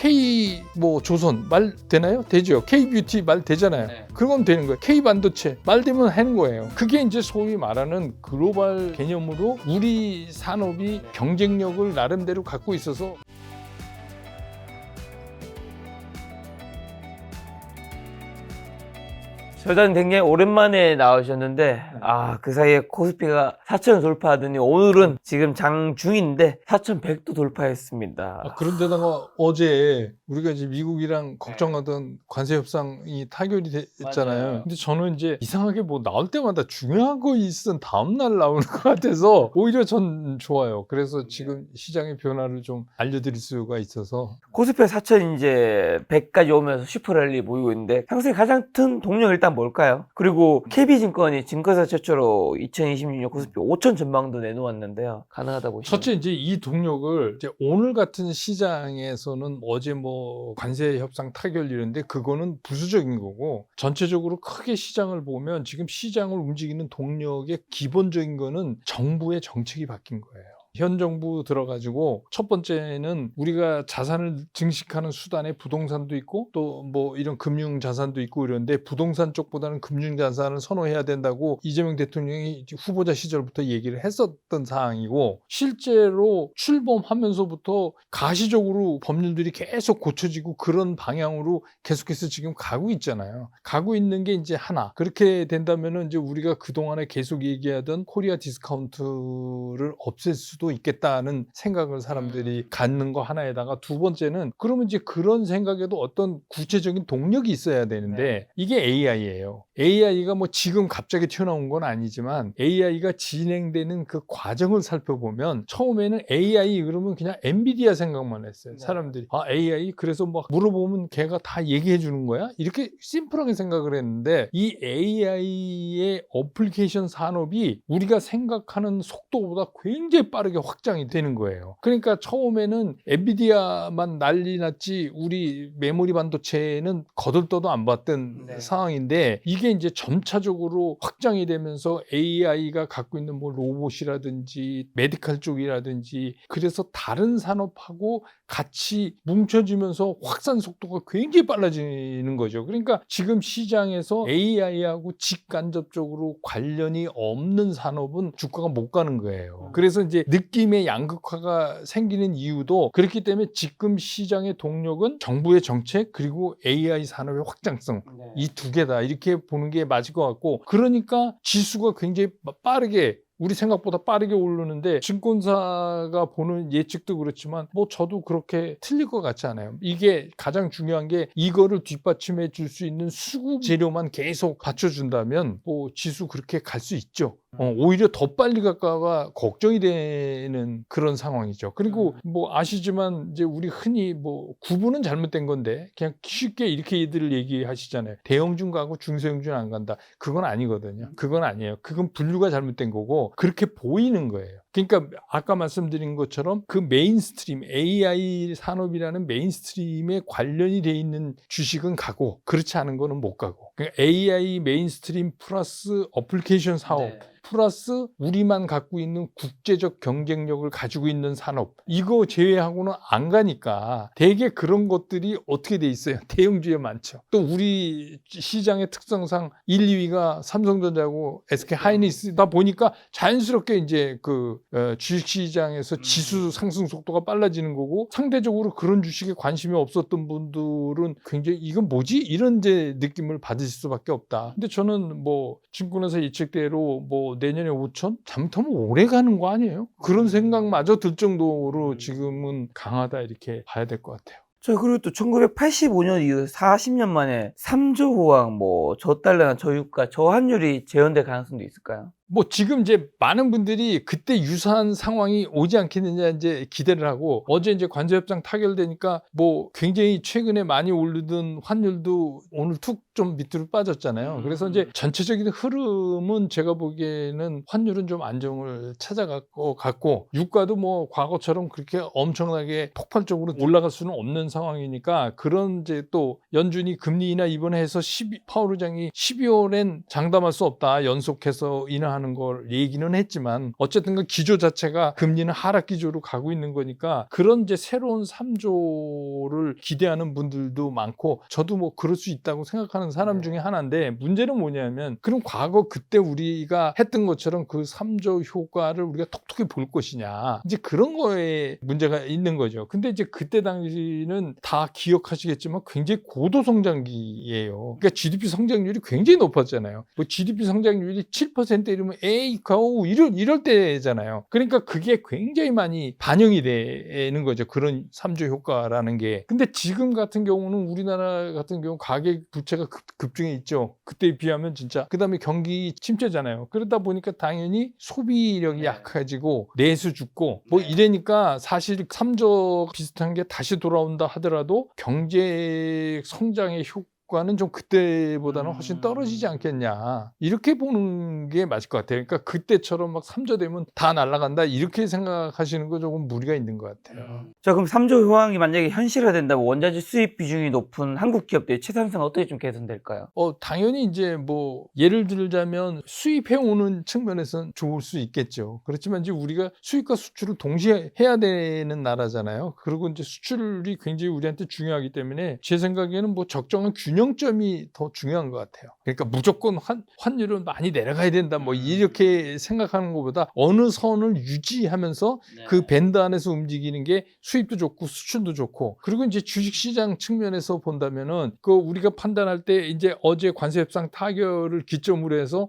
K 뭐 조선 말 되나요? 되죠. K 뷰티 말 되잖아요. 네. 그건 되는 거예요. K 반도체 말 되면 하는 거예요. 그게 이제 소위 말하는 글로벌 개념으로 우리 산업이 경쟁력을 나름대로 갖고 있어서. 저자는 굉장히 오랜만에 나오셨는데 그 사이에 코스피가 4,000을 돌파하더니 오늘은 지금 장중인데 4,100도 돌파했습니다. 그런데다가 어제 우리가 이제 미국이랑 걱정하던 관세 협상이 타결이 됐잖아요. 맞아요. 근데 저는 이제 이상하게 뭐 나올 때마다 중요한 거 있은 다음 날 나오는 것 같아서 오히려 전 좋아요. 그래서 지금 시장의 변화를 좀 알려드릴 수가 있어서. 코스피가 4,000 이제 100까지 오면서 슈퍼랠리 보이고 있는데 상승의 가장 큰 동력 일단 뭘까요? 그리고 KB증권이 증권사 최초로 2026년 코스피 5,000 전망도 내놓았는데요. 가능하다 보시죠? 첫째 이제 이 동력을 이제 오늘 같은 시장에서는 어제 뭐 관세 협상 타결 이런데 그거는 부수적인 거고, 전체적으로 크게 시장을 보면 지금 시장을 움직이는 동력의 기본적인 거는 정부의 정책이 바뀐 거예요. 현 정부 들어가지고 첫 번째는 우리가 자산을 증식하는 수단에 부동산도 있고 또 뭐 이런 금융 자산도 있고 이런데 부동산 쪽보다는 금융 자산을 선호해야 된다고 이재명 대통령이 후보자 시절부터 얘기를 했었던 사항이고, 실제로 출범하면서부터 가시적으로 법률들이 계속 고쳐지고 그런 방향으로 계속해서 지금 가고 있잖아요. 가고 있는 게 이제 하나. 그렇게 된다면은 이제 우리가 그동안에 계속 얘기하던 코리아 디스카운트를 없앨 수도 있겠다는 생각을 사람들이 갖는 거 하나에다가, 두 번째는 그러면 이제 그런 생각에도 어떤 구체적인 동력이 있어야 되는데 이게 AI예요. AI가 뭐 지금 갑자기 튀어나온 건 아니지만 AI가 진행되는 그 과정을 살펴보면 처음에는 AI 그러면 그냥 엔비디아 생각만 했어요. 사람들이 AI 그래서 막 물어보면 걔가 다 얘기해 주는 거야? 이렇게 심플하게 생각을 했는데 이 AI의 어플리케이션 산업이 우리가 생각하는 속도보다 굉장히 빠르게 확장이 되는 거예요. 그러니까 처음에는 엔비디아만 난리 났지 우리 메모리 반도체는 거들떠도 안 봤던 상황인데, 이게 이제 점차적으로 확장이 되면서 AI가 갖고 있는 뭐 로봇이라든지 메디컬 쪽이라든지 그래서 다른 산업하고 같이 뭉쳐지면서 확산 속도가 굉장히 빨라지는 거죠. 그러니까 지금 시장에서 AI하고 직간접적으로 관련이 없는 산업은 주가가 못 가는 거예요. 그래서 이제 느낌의 양극화가 생기는 이유도 그렇기 때문에 지금 시장의 동력은 정부의 정책 그리고 AI 산업의 확장성, 이 두 개다 이렇게 보는 게 맞을 것 같고, 그러니까 지수가 굉장히 빠르게 우리 생각보다 빠르게 오르는데 증권사가 보는 예측도 그렇지만 뭐 저도 그렇게 틀릴 것 같지 않아요. 이게 가장 중요한 게 이거를 뒷받침해 줄 수 있는 수급 재료만 계속 받쳐준다면 뭐 지수 그렇게 갈 수 있죠. 오히려 더 빨리 갈까봐 걱정이 되는 그런 상황이죠. 그리고 뭐 아시지만 이제 우리 흔히 뭐 구분은 잘못된 건데 그냥 쉽게 이렇게 얘들을 얘기하시잖아요. 대형주 가고 중소형주는 안 간다. 그건 아니거든요. 그건 아니에요. 그건 분류가 잘못된 거고 그렇게 보이는 거예요. 그러니까 아까 말씀드린 것처럼 그 메인스트림 AI 산업이라는 메인스트림에 관련이 돼 있는 주식은 가고 그렇지 않은 거는 못 가고, 그러니까 AI 메인스트림 플러스 어플리케이션 사업 플러스 우리만 갖고 있는 국제적 경쟁력을 가지고 있는 산업, 이거 제외하고는 안 가니까 대개 그런 것들이 어떻게 돼 있어요? 대형주에 많죠. 또 우리 시장의 특성상 1, 2위가 삼성전자고 SK 하이닉스다 보니까 자연스럽게 이제 그 주식시장에서 지수 상승 속도가 빨라지는 거고, 상대적으로 그런 주식에 관심이 없었던 분들은 굉장히 이건 뭐지? 이런 이제 느낌을 받으실 수밖에 없다. 근데 저는 뭐 증권회사 예측대로 뭐 내년에 5천? 잘못하면 오래 가는 거 아니에요? 그런 생각마저 들 정도로 지금은 강하다 이렇게 봐야 될 것 같아요. 그리고 또 1985년 이후 40년 만에 3조 호황, 뭐 저달러나 저유가, 저환율이 재현될 가능성도 있을까요? 뭐 지금 이제 많은 분들이 그때 유사한 상황이 오지 않겠느냐 이제 기대를 하고, 어제 이제 관세 협상 타결되니까 뭐 굉장히 최근에 많이 오르던 환율도 오늘 툭 좀 밑으로 빠졌잖아요. 그래서 이제 전체적인 흐름은 제가 보기에는 환율은 좀 안정을 찾아갔고 같고, 유가도 뭐 과거처럼 그렇게 엄청나게 폭발적으로 올라갈 수는 없는 상황이니까, 그런 이제 또 연준이 금리 인하 이번에 해서 파월 의장이 12월엔 장담할 수 없다, 연속해서 인하하는 하는 걸 얘기는 했지만 어쨌든 그 기조 자체가 금리는 하락 기조로 가고 있는 거니까 그런 이제 새로운 3조를 기대하는 분들도 많고 저도 뭐 그럴 수 있다고 생각하는 사람 중에 하나인데 문제는 뭐냐면 그럼 과거 그때 우리가 했던 것처럼 그 3조 효과를 우리가 톡톡히 볼 것이냐 이제 그런 거에 문제가 있는 거죠. 근데 이제 그때 당시는 다 기억하시겠지만 굉장히 고도 성장기예요. 그러니까 GDP 성장률이 굉장히 높았잖아요. 뭐 GDP 성장률이 7% 이러면 에이 가오 이럴 때잖아요. 그러니까 그게 굉장히 많이 반영이 되는 거죠. 그런 3조 효과라는 게. 근데 지금 같은 경우는 우리나라 같은 경우 가계 부채가 급증해 있죠. 그때에 비하면 진짜. 그다음에 경기 침체잖아요. 그러다 보니까 당연히 소비력이 약해지고 내수 죽고 뭐 이러니까 사실 3조 비슷한 게 다시 돌아온다 하더라도 경제 성장의 효과는 좀 그때보다는 훨씬 떨어지지 않겠냐 이렇게 보는 게 맞을 것 같아요. 그러니까 그때처럼 막 3조 되면 다 날아간다 이렇게 생각하시는 거 조금 무리가 있는 것 같아요. 자, 그럼 3조 효황이 만약에 현실화된다면 원자재 수입 비중이 높은 한국 기업들의 채산성 어떻게 좀 개선될까요? 당연히 이제 뭐 예를 들자면 수입해오는 측면에서는 좋을 수 있겠죠. 그렇지만 이제 우리가 수입과 수출을 동시에 해야 되는 나라잖아요. 그리고 이제 수출이 굉장히 우리한테 중요하기 때문에 제 생각에는 뭐 적정한 균형점이 더 중요한 것 같아요. 그러니까 무조건 환율은 많이 내려가야 된다 뭐 이렇게 생각하는 것보다 어느 선을 유지하면서 그 밴드 안에서 움직이는 게 수입도 좋고 수출도 좋고 그리고 이제 주식시장 측면에서 본다면은 그 우리가 판단할 때 이제 어제 관세 협상 타결을 기점으로 해서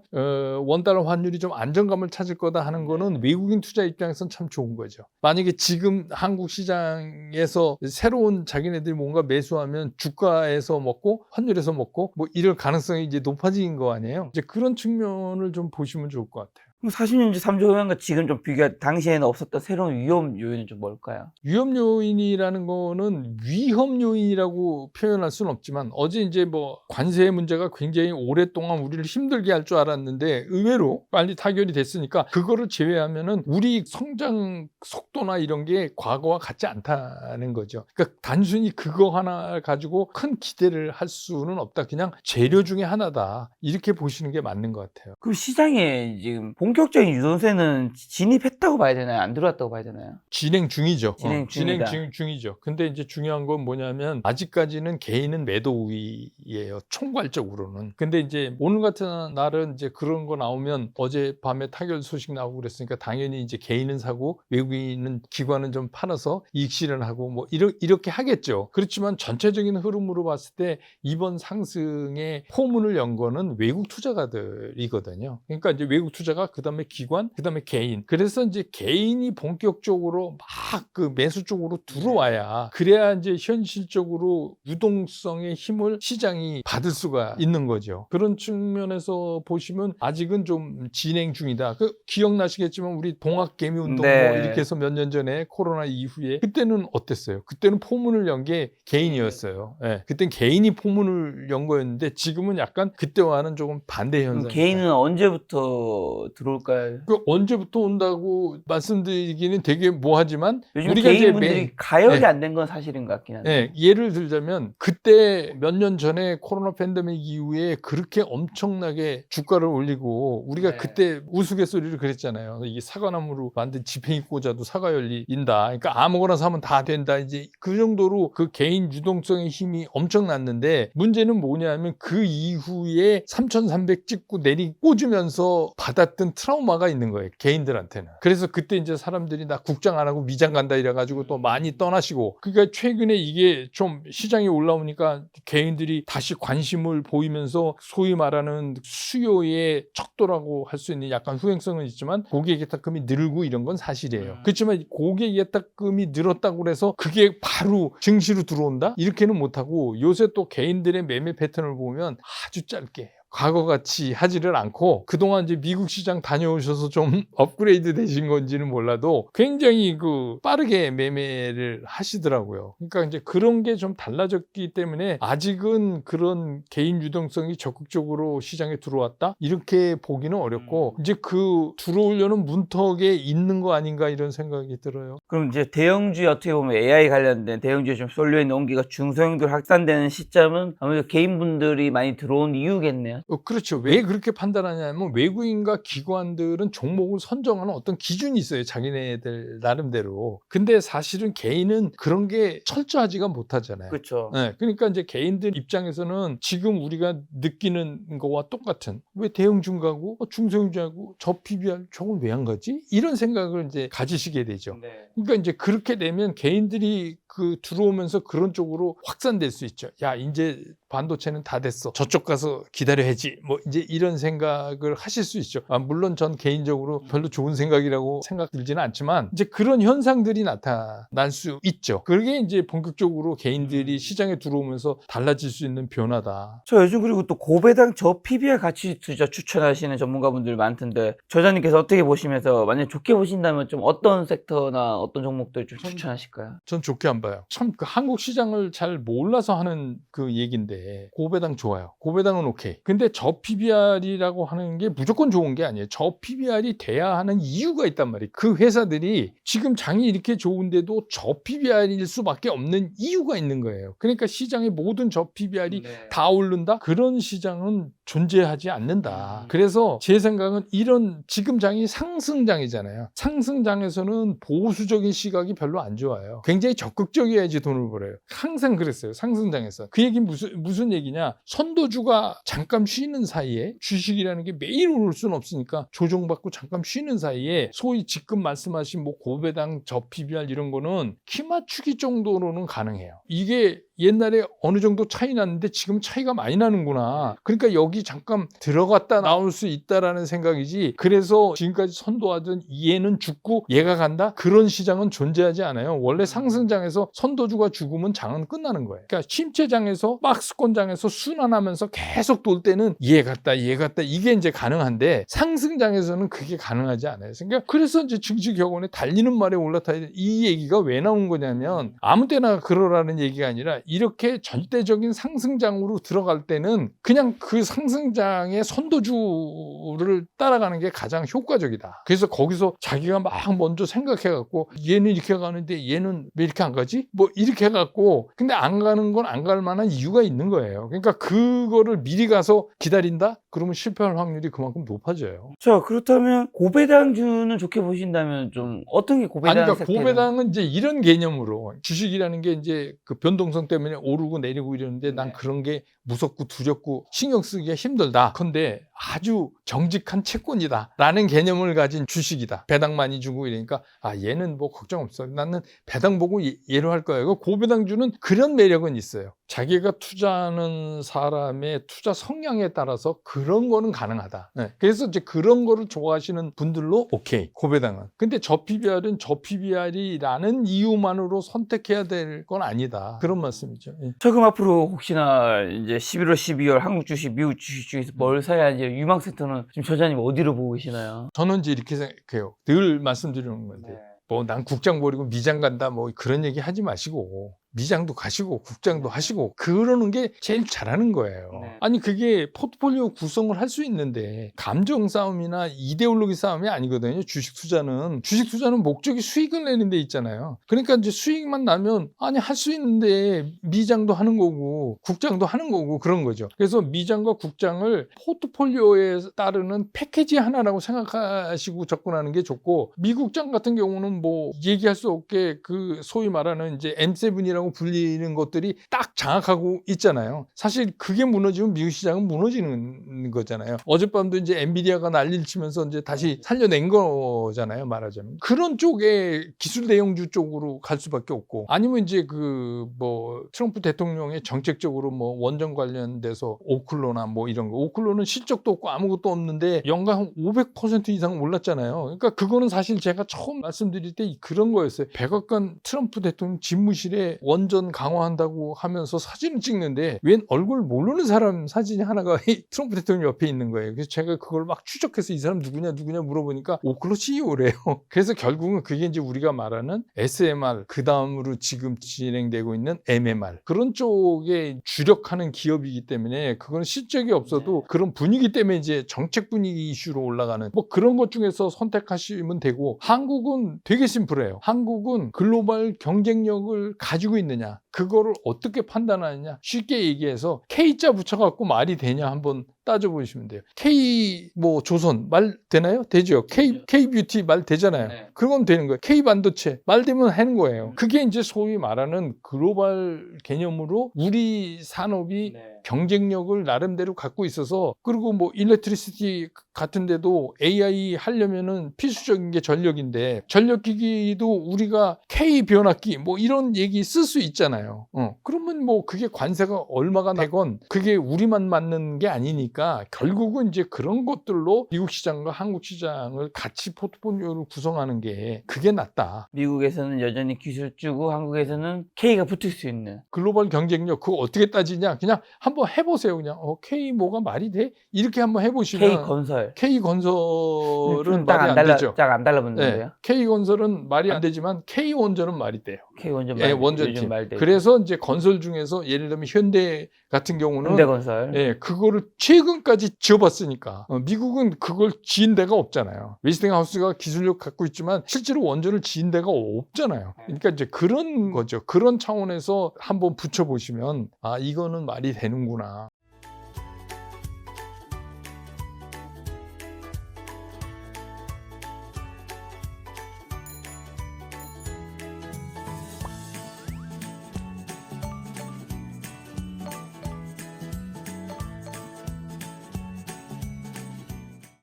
원달러 환율이 좀 안정감을 찾을 거다 하는 거는 외국인 투자 입장에서는 참 좋은 거죠. 만약에 지금 한국 시장에서 새로운 자기네들이 뭔가 매수하면 주가에서 먹고 환율에서 먹고 뭐 이럴 가능성이 이제 높아진 거 아니에요. 이제 그런 측면을 좀 보시면 좋을 것 같아요. 40년째 3조 효황과 지금 좀 비교할 당시에는 없었던 새로운 위험 요인은 좀 뭘까요? 위험 요인이라는 거는 위험 요인이라고 표현할 수는 없지만 어제 이제 뭐 관세 문제가 굉장히 오랫동안 우리를 힘들게 할 줄 알았는데 의외로 빨리 타결이 됐으니까 그거를 제외하면은 우리 성장 속도나 이런 게 과거와 같지 않다는 거죠. 그러니까 단순히 그거 하나 가지고 큰 기대를 할 수는 없다. 그냥 재료 중에 하나다. 이렇게 보시는 게 맞는 것 같아요. 그 시장에 지금 본격적인 유동세는 진입했다고 봐야 되나요? 안 들어왔다고 봐야 되나요? 진행 중이죠. 진행 중이다. 중이죠. 근데 이제 중요한 건 뭐냐면 아직까지는 개인은 매도 우위예요. 총괄적으로는. 근데 이제 오늘 같은 날은 이제 그런 거 나오면 어젯밤에 타결 소식 나오고 그랬으니까 당연히 이제 개인은 사고 외국인은 기관은 좀 팔아서 이익 실현하고 뭐 이렇게 하겠죠. 그렇지만 전체적인 흐름으로 봤을 때 이번 상승의 포문을 연 거는 외국 투자가들이거든요. 그러니까 이제 외국 투자가 그다음에 기관, 그다음에 개인. 그래서 이제 개인이 본격적으로 막 그 매수 쪽으로 들어와야 그래야 이제 현실적으로 유동성의 힘을 시장이 받을 수가 있는 거죠. 그런 측면에서 보시면 아직은 좀 진행 중이다. 그 기억나시겠지만 우리 동학개미 운동 뭐 이렇게 해서 몇 년 전에 코로나 이후에 그때는 어땠어요? 그때는 포문을 연 게 개인이었어요. 네. 그땐 개인이 포문을 연 거였는데 지금은 약간 그때와는 조금 반대 현상. 개인은 언제부터 들어올까요? 그 언제부터 온다고 말씀드리기는 되게 뭐하지만 요즘 우리가 이제 개인분들이 가역이 안 된 건 사실인 것 같긴 한데. 예를 들자면 그때 몇 년 전에 코로나 팬데믹 이후에 그렇게 엄청나게 주가를 올리고 우리가 그때 우스갯소리를 그랬잖아요. 이게 사과나무로 만든 지팽이 꽂아도 사과 열린다. 그러니까 아무거나 사면 다 된다. 이제 그 정도로 그 개인 유동성의 힘이 엄청났는데 문제는 뭐냐면 그 이후에 3,300 찍고 내리 꽂으면서 받았던 트라우마가 있는 거예요. 개인들한테는. 그래서 그때 이제 사람들이 나 국장 안 하고 미장 간다 이래가지고 또 많이 떠나시고 그러니까 최근에 이게 좀 시장에 올라오니까 개인들이 다시 관심을 보이면서 소위 말하는 수요의 척도라고 할 수 있는 약간 후행성은 있지만 고객 예탁금이 늘고 이런 건 사실이에요. 그렇지만 고객 예탁금이 늘었다고 해서 그게 바로 증시로 들어온다? 이렇게는 못하고 요새 또 개인들의 매매 패턴을 보면 아주 짧게 해요. 과거같이 하지를 않고 그동안 이제 미국 시장 다녀오셔서 좀 업그레이드 되신 건지는 몰라도 굉장히 그 빠르게 매매를 하시더라고요. 그러니까 이제 그런 게 좀 달라졌기 때문에 아직은 그런 개인 유동성이 적극적으로 시장에 들어왔다? 이렇게 보기는 어렵고 이제 그 들어오려는 문턱에 있는 거 아닌가 이런 생각이 들어요. 그럼 이제 대형주에 어떻게 보면 AI 관련된 대형주에 좀 쏠려있는 온기가 중소형들 확산되는 시점은 아무래도 개인분들이 많이 들어온 이유겠네요. 그렇죠. 왜 그렇게 판단하냐면 외국인과 기관들은 종목을 선정하는 어떤 기준이 있어요. 자기네들 나름대로. 근데 사실은 개인은 그런 게 철저하지가 못하잖아요. 그렇죠. 네, 그러니까 이제 개인들 입장에서는 지금 우리가 느끼는 거와 똑같은 왜 대형중가고 중소형주하고 저 PBR 저건 왜 안 가지? 이런 생각을 이제 가지시게 되죠. 네. 그러니까 이제 그렇게 되면 개인들이 들어오면서 그런 쪽으로 확산될 수 있죠. 야, 이제 반도체는 다 됐어. 저쪽 가서 기다려야지. 뭐 이제 이런 생각을 하실 수 있죠. 물론 전 개인적으로 별로 좋은 생각이라고 생각 들지는 않지만 이제 그런 현상들이 나타날 수 있죠. 그게 이제 본격적으로 개인들이 시장에 들어오면서 달라질 수 있는 변화다. 저 요즘 그리고 또 고배당 저 PBR 가치 투자 추천하시는 전문가분들 많던데 저자님께서 어떻게 보시면서 만약 좋게 보신다면 좀 어떤 섹터나 어떤 종목들 좀 추천하실까요? 전 좋게 안 봐요. 참 한국 시장을 잘 몰라서 하는 그 얘기인데 고배당 좋아요. 고배당은 오케이. 근데 저 PBR이라고 하는 게 무조건 좋은 게 아니에요. 저 PBR이 돼야 하는 이유가 있단 말이에요. 그 회사들이 지금 장이 이렇게 좋은데도 저 PBR일 수밖에 없는 이유가 있는 거예요. 그러니까 시장의 모든 저 PBR이 다 오른다? 그런 시장은 존재하지 않는다. 그래서 제 생각은 이런 지금 장이 상승장이잖아요. 상승장에서는 보수적인 시각이 별로 안 좋아요. 굉장히 적극적이어야지 돈을 벌어요. 항상 그랬어요. 상승장에서. 그 얘기는 무슨 얘기냐? 선도주가 잠깐 쉬는 사이에 주식이라는 게 매일 오를 수는 없으니까 조정받고 잠깐 쉬는 사이에 소위 지금 말씀하신 뭐 고배당 저 PBR 이런 거는 키 맞추기 정도로는 가능해요. 이게 옛날에 어느 정도 차이 났는데 지금 차이가 많이 나는구나. 그러니까 여기 잠깐 들어갔다 나올 수 있다라는 생각이지. 그래서 지금까지 선도하던 얘는 죽고 얘가 간다? 그런 시장은 존재하지 않아요. 원래 상승장에서 선도주가 죽으면 장은 끝나는 거예요. 그러니까 침체장에서 박스권장에서 순환하면서 계속 돌 때는 얘 갔다 이게 이제 가능한데 상승장에서는 그게 가능하지 않아요. 그러니까 그래서 이제 증시격언에 달리는 말에 올라타야 돼. 이 얘기가 왜 나온 거냐면 아무 때나 그러라는 얘기가 아니라 이렇게 절대적인 상승장으로 들어갈 때는 그냥 그 상승장의 선도주를 따라가는 게 가장 효과적이다. 그래서 거기서 자기가 막 먼저 생각해갖고 얘는 이렇게 가는데 얘는 왜 이렇게 안 가지? 뭐 이렇게 해갖고 근데 안 가는 건 안 갈 만한 이유가 있는 거예요. 그러니까 그거를 미리 가서 기다린다? 그러면 실패할 확률이 그만큼 높아져요. 자, 그렇다면 고배당주는 좋게 보신다면 좀 어떤 게 고배당 그러니까 섹터예요? 고배당은 이제 이런 개념으로 주식이라는 게 이제 그 변동성 때문에 오르고 내리고 이러는데 난 그런 게 무섭고 두렵고 신경 쓰기가 힘들다. 근데 아주 정직한 채권이다 라는 개념을 가진 주식이다. 배당 많이 주고 이러니까 얘는 뭐 걱정 없어. 나는 배당 보고 얘로 할 거야. 고배당주는 그런 매력은 있어요. 자기가 투자하는 사람의 투자 성향에 따라서 그런 거는 가능하다. 그래서 이제 그런 거를 좋아하시는 분들로 오케이 고배당은. 근데 저 PBR은 저 PBR이라는 이유만으로 선택해야 될 건 아니다. 그런 말씀이죠. 자, 그럼 앞으로 혹시나 이제 11월, 12월 한국 주식, 미국 주식 중에서 뭘 사야 하는지 유망 섹터는 지금 저자님 어디로 보고 계시나요? 저는 이제 이렇게 생각해요. 늘 말씀드리는 건데 뭐 난 국장 버리고 미장 간다 뭐 그런 얘기 하지 마시고 미장도 가시고 국장도 하시고 그러는 게 제일 잘하는 거예요. 아니 그게 포트폴리오 구성을 할 수 있는데 감정 싸움이나 이데올로기 싸움이 아니거든요. 주식 투자는 목적이 수익을 내는 데 있잖아요. 그러니까 이제 수익만 나면 아니 할 수 있는데 미장도 하는 거고 국장도 하는 거고 그런 거죠. 그래서 미장과 국장을 포트폴리오에 따르는 패키지 하나라고 생각하시고 접근하는 게 좋고 미국장 같은 경우는 뭐 얘기할 수 없게 그 소위 말하는 이제 M7이라고 불리는 것들이 딱 장악하고 있잖아요. 사실 그게 무너지면 미국 시장은 무너지는 거잖아요. 어젯밤도 이제 엔비디아가 난리를 치면서 이제 다시 살려낸 거잖아요. 말하자면. 그런 쪽에 기술 대형주 쪽으로 갈 수밖에 없고 아니면 이제 그 뭐 트럼프 대통령의 정책적으로 뭐 원전 관련돼서 오클로나 뭐 이런 거. 오클로는 실적도 없고 아무것도 없는데 연간 500% 이상 올랐잖아요. 그러니까 그거는 사실 제가 처음 말씀드릴 때 그런 거였어요. 백악관 트럼프 대통령 집무실에 원전 강화한다고 하면서 사진을 찍는데 웬 얼굴 모르는 사람 사진이 하나가 트럼프 대통령 옆에 있는 거예요. 그래서 제가 그걸 막 추적해서 이 사람 누구냐 물어보니까 오클로 CEO래요. 그래서 결국은 그게 이제 우리가 말하는 SMR 그 다음으로 지금 진행되고 있는 MMR 그런 쪽에 주력하는 기업이기 때문에 그건 실적이 없어도 그런 분위기 때문에 이제 정책 분위기 이슈로 올라가는 뭐 그런 것 중에서 선택하시면 되고 한국은 되게 심플해요. 한국은 글로벌 경쟁력을 가지고 있느냐 그거를 어떻게 판단하느냐? 쉽게 얘기해서 K자 붙여갖고 말이 되냐 한번 따져보시면 돼요. K 뭐 조선 말 되나요? 되죠. K 뷰티 말 되잖아요. 네. 그건 되는 거예요. K 반도체 말 되면 하는 거예요. 그게 이제 소위 말하는 글로벌 개념으로 우리 산업이 경쟁력을 나름대로 갖고 있어서, 그리고 뭐 일렉트리시티 같은 데도 AI 하려면은 필수적인 게 전력인데, 전력기기도 우리가 K 변압기 뭐 이런 얘기 쓸 수 있잖아요. 그러면 뭐 그게 관세가 얼마가 되건 그게 우리만 맞는 게 아니니까 결국은 이제 그런 것들로 미국 시장과 한국 시장을 같이 포트폴리오를 구성하는 게 그게 낫다. 미국에서는 여전히 기술 주고 한국에서는 K가 붙을 수 있는. 글로벌 경쟁력 그거 어떻게 따지냐? 그냥 한번 해보세요. 그냥 K 뭐가 말이 돼? 이렇게 한번 해보시면 K건설. K건설은 말이 안 되죠. 쫙 안 달라붙는데요. 네. K건설은 말이 안 되지만 K원전은 말이 돼요. K원전 예, 말, 원전팀. 요즘 말돼. 그래서 이제 건설 중에서 예를 들면 현대 같은 경우는 현대건설. 예, 그거를 최근까지 지어봤으니까 미국은 그걸 지은 데가 없잖아요. 웨스팅하우스가 기술력 갖고 있지만 실제로 원전을 지은 데가 없잖아요. 그러니까 이제 그런 거죠. 그런 차원에서 한번 붙여보시면 아 이거는 말이 되는구나.